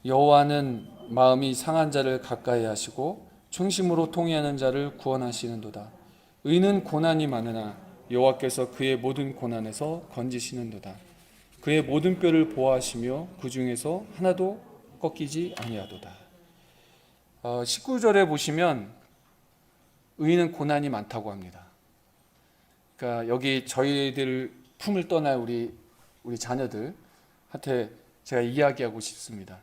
여호와는 마음이 상한 자를 가까이 하시고 충심으로 통회하는 자를 구원하시는도다. 의는 고난이 많으나 여호와께서 그의 모든 고난에서 건지시는도다. 그의 모든 뼈를 보호하시며 그 중에서 하나도 꺾이지 아니하도다. 19절에 보시면 의인은 고난이 많다고 합니다. 그러니까 여기 저희들 품을 떠날 우리 자녀들한테 제가 이야기하고 싶습니다.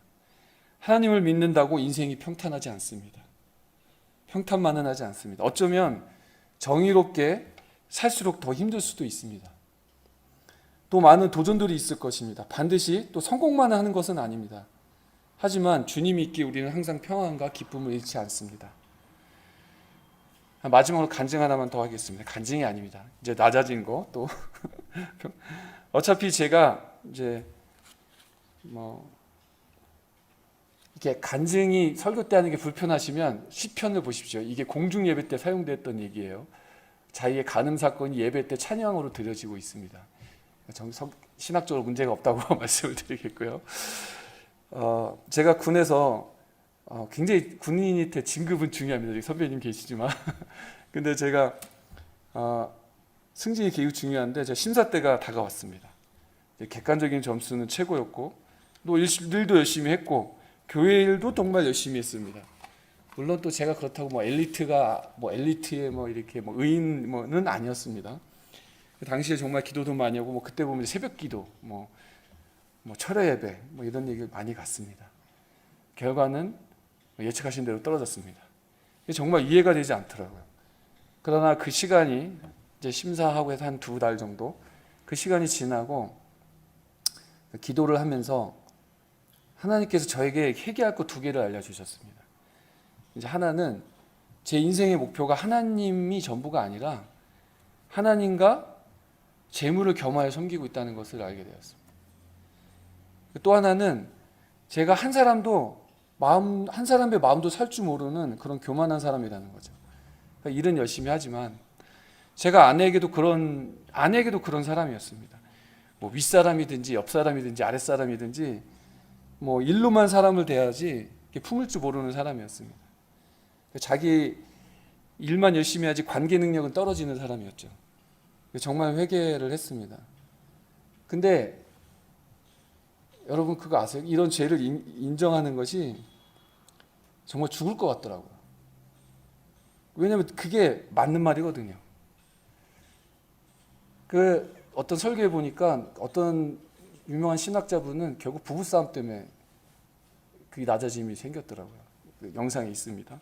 하나님을 믿는다고 인생이 평탄하지 않습니다. 평탄만은 하지 않습니다. 어쩌면 정의롭게 살수록 더 힘들 수도 있습니다. 또 많은 도전들이 있을 것입니다. 반드시 또 성공만 하는 것은 아닙니다. 하지만 주님이 있기에 우리는 항상 평안과 기쁨을 잃지 않습니다. 마지막으로 간증 하나만 더 하겠습니다. 간증이 아닙니다. 이제 낮아진 거 또 어차피 제가 이제 이렇게 간증이 설교 때 하는 게 불편하시면 시편을 보십시오. 이게 공중 예배 때 사용됐던 얘기예요. 자기의 간음 사건이 예배 때 찬양으로 드려지고 있습니다. 신학적으로 문제가 없다고 말씀을 드리겠고요. 제가 군에서 굉장히 군인한테 진급은 중요합니다. 선배님 계시지만 근데 제가 승진이 계속 중요한데 제 심사 때가 다가왔습니다. 객관적인 점수는 최고였고 또 일도 열심히 했고 교회 일도 정말 열심히 했습니다. 물론 또 제가 그렇다고 뭐 엘리트가 뭐 엘리트의 뭐 이렇게 뭐 의인은 아니었습니다. 그 당시에 정말 기도도 많이 하고 뭐 그때 보면 새벽기도 뭐 철야 예배 뭐 이런 얘기를 많이 갔습니다. 결과는 예측하신 대로 떨어졌습니다. 정말 이해가 되지 않더라고요. 그러나 그 시간이 이제 심사하고 해서 한 2달 정도 그 시간이 지나고 기도를 하면서 하나님께서 저에게 회개할 것 2개를 알려주셨습니다. 이제 하나는 제 인생의 목표가 하나님이 전부가 아니라 하나님과 재물을 겸하여 섬기고 있다는 것을 알게 되었습니다. 또 하나는 제가 한 사람의 마음도 살 줄 모르는 그런 교만한 사람이라는 거죠. 그러니까 일은 열심히 하지만 제가 아내에게도 그런 사람이었습니다. 뭐 윗사람이든지 옆사람이든지 아랫사람이든지 뭐 일로만 사람을 대하지 품을 줄 모르는 사람이었습니다. 자기 일만 열심히 하지 관계 능력은 떨어지는 사람이었죠. 정말 회개를 했습니다. 근데 여러분 그거 아세요? 이런 죄를 인정하는 것이 정말 죽을 것 같더라고요. 왜냐하면 그게 맞는 말이거든요. 그 어떤 설교에 보니까 어떤 유명한 신학자분은 결국 부부싸움 때문에 그 낮아짐이 생겼더라고요. 그 영상에 있습니다.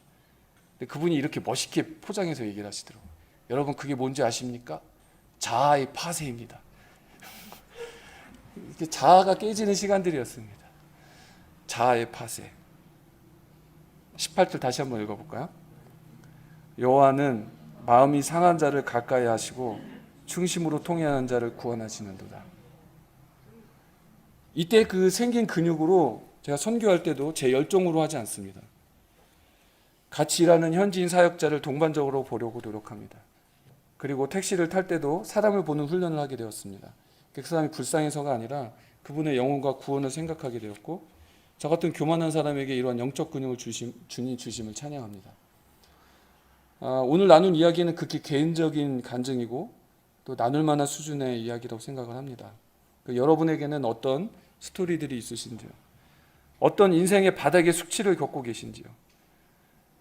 근데 그분이 이렇게 멋있게 포장해서 얘기를 하시더라고요. 여러분 그게 뭔지 아십니까? 자아의 파쇄입니다. 이렇게 자아가 깨지는 시간들이었습니다. 자아의 파쇄. 18절 다시 한번 읽어볼까요? 여호와는 마음이 상한 자를 가까이 하시고 충심으로 통회하는 자를 구원하시는도다. 이때 그 생긴 근육으로 제가 선교할 때도 제 열정으로 하지 않습니다. 같이 일하는 현지인 사역자를 동반적으로 보려고 노력합니다. 그리고 택시를 탈 때도 사람을 보는 훈련을 하게 되었습니다. 그 사람이 불쌍해서가 아니라 그분의 영혼과 구원을 생각하게 되었고 저 같은 교만한 사람에게 이러한 영적 근육을 주님 주심을 찬양합니다. 오늘 나눈 이야기는 극히 개인적인 간증이고 또 나눌 만한 수준의 이야기라고 생각을 합니다. 여러분에게는 어떤 스토리들이 있으신지요? 어떤 인생의 바닥의 숙취를 겪고 계신지요?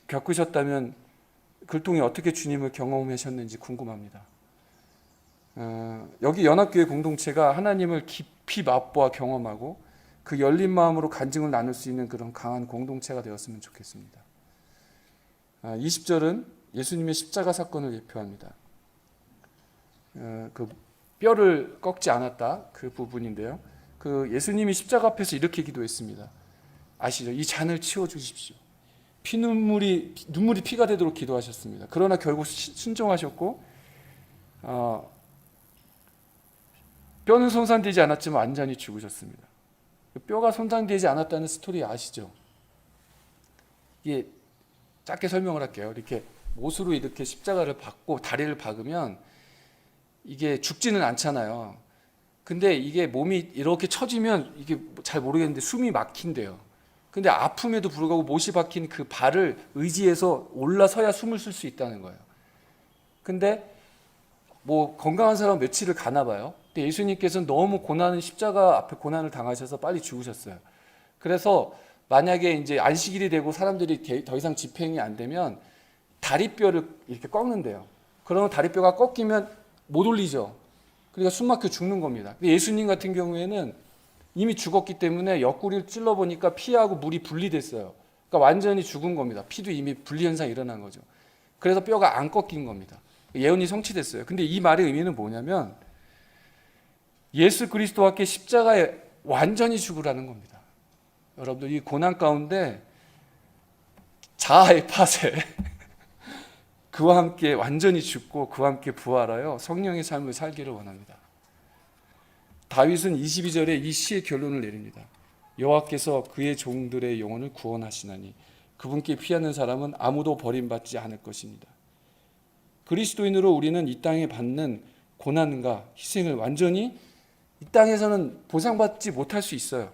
겪으셨다면 그를 통해 어떻게 주님을 경험하셨는지 궁금합니다. 여기 연합교회 공동체가 하나님을 깊이 맛보아 경험하고 그 열린 마음으로 간증을 나눌 수 있는 그런 강한 공동체가 되었으면 좋겠습니다. 20절은 예수님의 십자가 사건을 예표합니다. 그 뼈를 꺾지 않았다 그 부분인데요. 그 예수님이 십자가 앞에서 이렇게 기도했습니다. 아시죠? 이 잔을 치워 주십시오. 눈물이 피가 되도록 기도하셨습니다. 그러나 결국 순종하셨고 뼈는 손상되지 않았지만 완전히 죽으셨습니다. 뼈가 손상되지 않았다는 스토리 아시죠? 이게 짧게 설명을 할게요. 이렇게 못으로 이렇게 십자가를 박고 다리를 박으면 이게 죽지는 않잖아요. 근데 이게 몸이 이렇게 처지면 이게 잘 모르겠는데 숨이 막힌대요. 근데 아픔에도 불구하고 못이 박힌 그 발을 의지해서 올라서야 숨을 쉴 수 있다는 거예요. 근데 뭐 건강한 사람 며칠을 가나 봐요. 근데 예수님께서는 너무 십자가 앞에 고난을 당하셔서 빨리 죽으셨어요. 그래서 만약에 이제 안식일이 되고 사람들이 더 이상 집행이 안 되면 다리뼈를 이렇게 꺾는데요. 그러면 다리뼈가 꺾이면 못 올리죠. 그러니까 숨 막혀 죽는 겁니다. 근데 예수님 같은 경우에는 이미 죽었기 때문에 옆구리를 찔러보니까 피하고 물이 분리됐어요. 그러니까 완전히 죽은 겁니다. 피도 이미 분리 현상이 일어난 거죠. 그래서 뼈가 안 꺾인 겁니다. 예언이 성취됐어요. 근데 이 말의 의미는 뭐냐면 예수 그리스도와 함께 십자가에 완전히 죽으라는 겁니다. 여러분들 이 고난 가운데 자아의 파쇄 그와 함께 완전히 죽고 그와 함께 부활하여 성령의 삶을 살기를 원합니다. 다윗은 22절에 이 시의 결론을 내립니다. 여호와께서 그의 종들의 영혼을 구원하시나니 그분께 피하는 사람은 아무도 버림받지 않을 것입니다. 그리스도인으로 우리는 이 땅에 받는 고난과 희생을 완전히 이 땅에서는 보상받지 못할 수 있어요.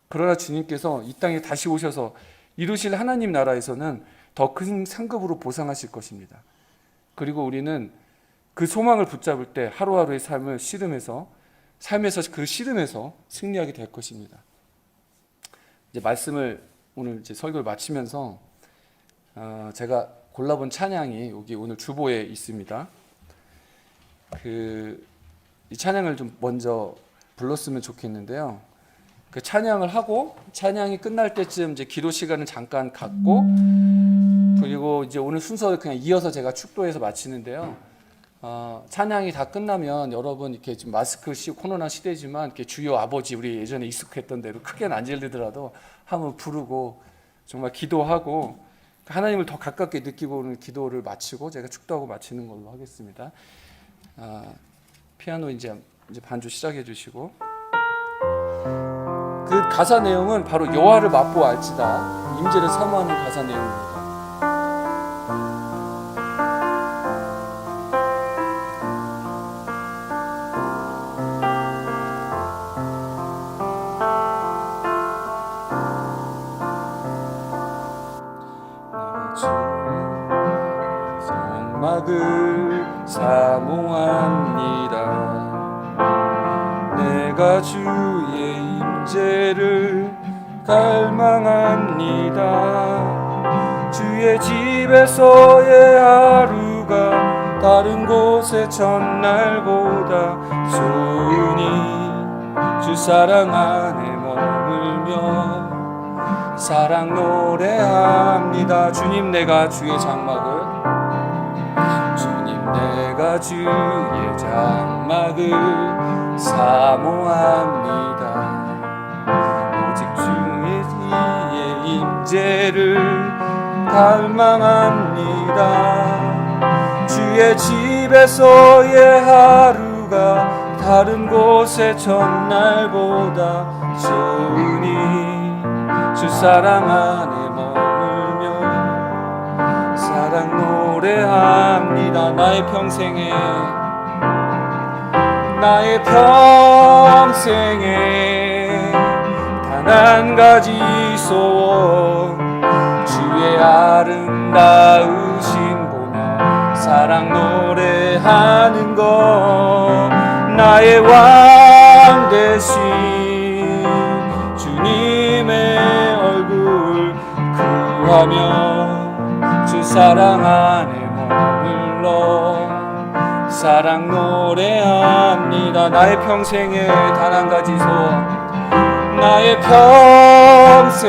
그러나 주님께서 이 땅에 다시 오셔서 이루실 하나님 나라에서는 더 큰 상급으로 보상하실 것입니다. 그리고 우리는 그 소망을 붙잡을 때 하루하루의 삶에서 그 씨름에서 승리하게 될 것입니다. 이제 말씀을 오늘 이제 설교를 마치면서 제가 골라본 찬양이 여기 오늘 주보에 있습니다. 이 찬양을 좀 먼저 불렀으면 좋겠는데요. 그 찬양을 하고 찬양이 끝날 때쯤 이제 기도 시간을 잠깐 갖고, 그리고 이제 오늘 순서 그냥 이어서 제가 축도해서 마치는데요. 찬양이 다 끝나면 여러분 이렇게 지금 마스크 씨 코로나 시대지만 이렇게 주여 아버지, 우리 예전에 익숙했던 대로 크게는 안 질리더라도 한번 부르고 정말 기도하고 하나님을 더 가깝게 느끼고 오는 기도를 마치고 제가 축도하고 마치는 걸로 하겠습니다. 피아노 이제 반주 시작해 주시고, 그 가사 내용은 바로 여호와를 맛보아 알지다, 임재를 사모하는 가사 내용입니다. 성막을 사모합니다. 내가 주의 임재를 갈망합니다. 주의 집에서의 하루가 다른 곳의 첫날보다 좋으니 주 사랑 안에 머물며 사랑 노래합니다. 주님, 내가 주의 장막을, 주님, 내가 주의 장막을 사모합니다. 오직 주의 임재를 갈망합니다. 주의 집에서의 하루가 다른 곳의 첫날보다 좋으니 주 사랑 안에 머물며 사랑 노래합니다. 나의 평생에 단 한 가지 소원, 주의 아름다우신 보며 사랑 노래하는 것, 나의 왕 되신 주님의 얼굴 구하며 주 사랑 안에 머물러 사랑 노래합니다. 나의 평생에 단 한 가지 소원, 나의 평생에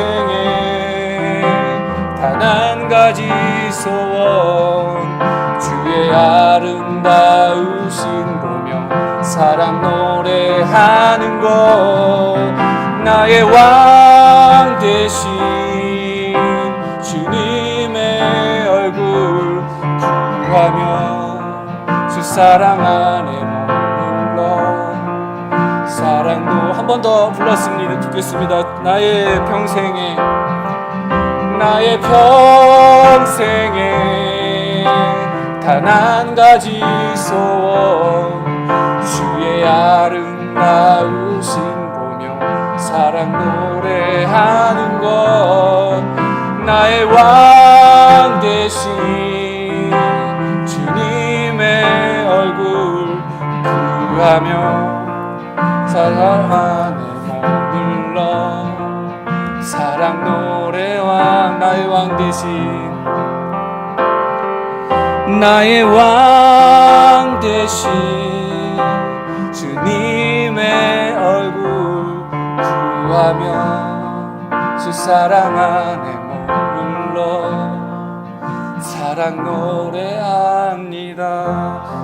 단 한 가지 소원, 주의 아름다우신 보며 사랑 노래하는 것, 나의 왕 되신 주님의 얼굴 구하며 주 사랑 안에 머물러 사랑도. 한 번 더 불렀습니다. 듣겠습니다. 나의 평생에 단 한 가지 소원, 주의 아름다우신 보며 사랑 노래하는 것, 나의 왕 되신 주님의 얼굴 구하며 사랑 안에 머물러 사랑 노래와 나의 왕 되신 주님의 얼굴 구하며 주 사랑 안에 머물러 사랑 노래합니다.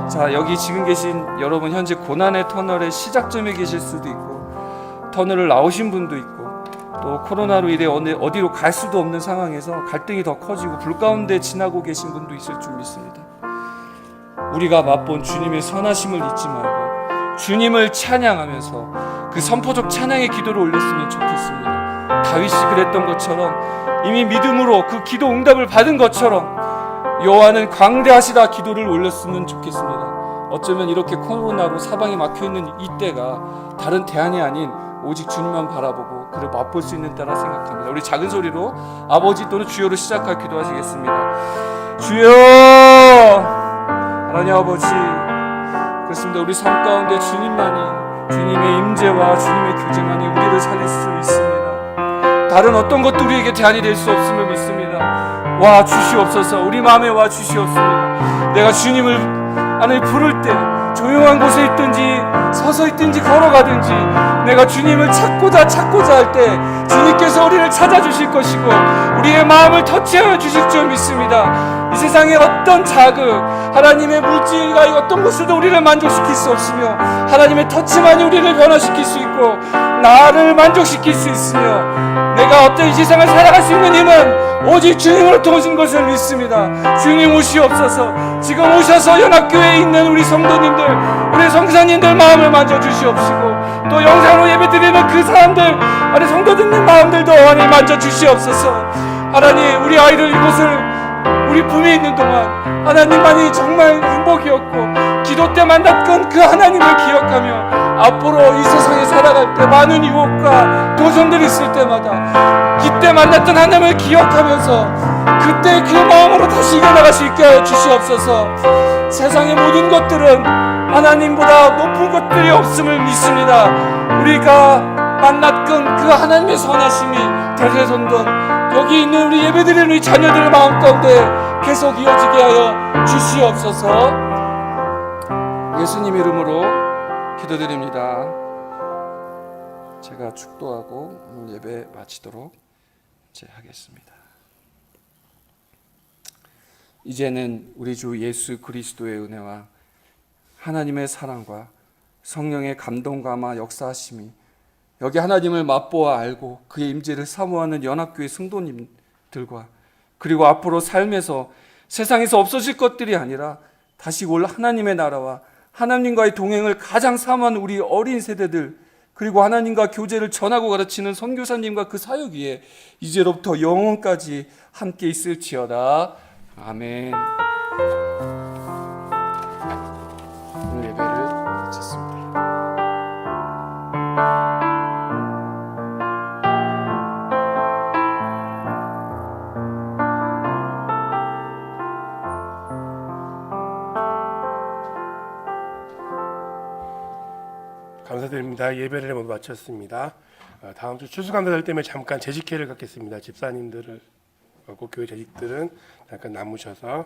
자, 여기 지금 계신 여러분, 현재 고난의 터널의 시작점에 계실 수도 있고 터널을 나오신 분도 있고, 또 코로나로 인해 어디로 갈 수도 없는 상황에서 갈등이 더 커지고 불 가운데 지나고 계신 분도 있을 줄 믿습니다. 우리가 맛본 주님의 선하심을 잊지 말고 주님을 찬양하면서 그 선포적 찬양의 기도를 올렸으면 좋겠습니다. 다윗이 그랬던 것처럼, 이미 믿음으로 그 기도 응답을 받은 것처럼 여호와는 광대하시다 기도를 올렸으면 좋겠습니다. 어쩌면 이렇게 코로나로 사방이 막혀있는 이때가 다른 대안이 아닌 오직 주님만 바라보고 그를 맛볼 수 있는 때라 생각합니다. 우리 작은 소리로 아버지 또는 주여로 시작할 기도하시겠습니다. 주여, 하나님 아버지, 그렇습니다. 우리 삶 가운데 주님만이, 주님의 임재와 주님의 교제만이 우리를 살릴 수 있습니다. 다른 어떤 것도 우리에게 제한이 될 수 없음을 믿습니다. 와 주시옵소서. 우리 마음에 와 주시옵소서. 내가 주님을 부를 때 조용한 곳에 있든지 서서 있든지 걸어가든지 내가 주님을 찾고자 할 때 주님께서 우리를 찾아주실 것이고 우리의 마음을 터치하여 주실 줄 믿습니다. 이 세상의 어떤 자극, 하나님의 물질과 어떤 것으로도 우리를 만족시킬 수 없으며 하나님의 터치만이 우리를 변화시킬 수 있고 나를 만족시킬 수 있으며 내가 어떤 이 세상을 살아갈 수 있는 힘은 오직 주님으로 통하신 것을 믿습니다. 주님 오시옵소서. 지금 오셔서 연합교회에 있는 우리 성도님들, 우리 성사님들 마음을 만져주시옵시고 또 영상으로 예배드리는 그 사람들, 우리 성도들님 마음들도 하나님 만져주시옵소서. 하나님 우리 아이를 이곳을 우리 품에 있는 동안 하나님만이 정말 행복이었고 기도 때 만났던 그 하나님을 기억하며 앞으로 이 세상에 살아갈 때 많은 유혹과 도전들이 있을 때마다 그때 만났던 하나님을 기억하면서 그때 그 마음으로 다시 이겨나갈 수 있게 하여 주시옵소서. 세상의 모든 것들은 하나님보다 높은 것들이 없음을 믿습니다. 우리가 만났던 그 하나님의 선하심이 대대손손 여기 있는 우리 예배드리는 우리 자녀들의 마음 가운데 계속 이어지게 하여 주시옵소서. 예수님 이름으로 기도드립니다. 제가 축도하고 오늘 예배 마치도록 하겠습니다. 이제는 우리 주 예수 그리스도의 은혜와 하나님의 사랑과 성령의 감동감화 역사하심이 여기 하나님을 맛보아 알고 그의 임재를 사모하는 연합교회 성도님들과 그리고 앞으로 삶에서 세상에서 없어질 것들이 아니라 다시 올 하나님의 나라와 하나님과의 동행을 가장 사모하는 우리 어린 세대들 그리고 하나님과 교제를 전하고 가르치는 선교사님과 그 사역 위에 이제로부터 영원까지 함께 있을지어다. 아멘. 오늘 예배를 마쳤습니다. 감사드립니다. 예배를 모두 마쳤습니다. 다음 주 추수감사절 때문에 잠깐 재직회를 갖겠습니다. 집사님들을 하고 교회 재직들은 잠깐 남으셔서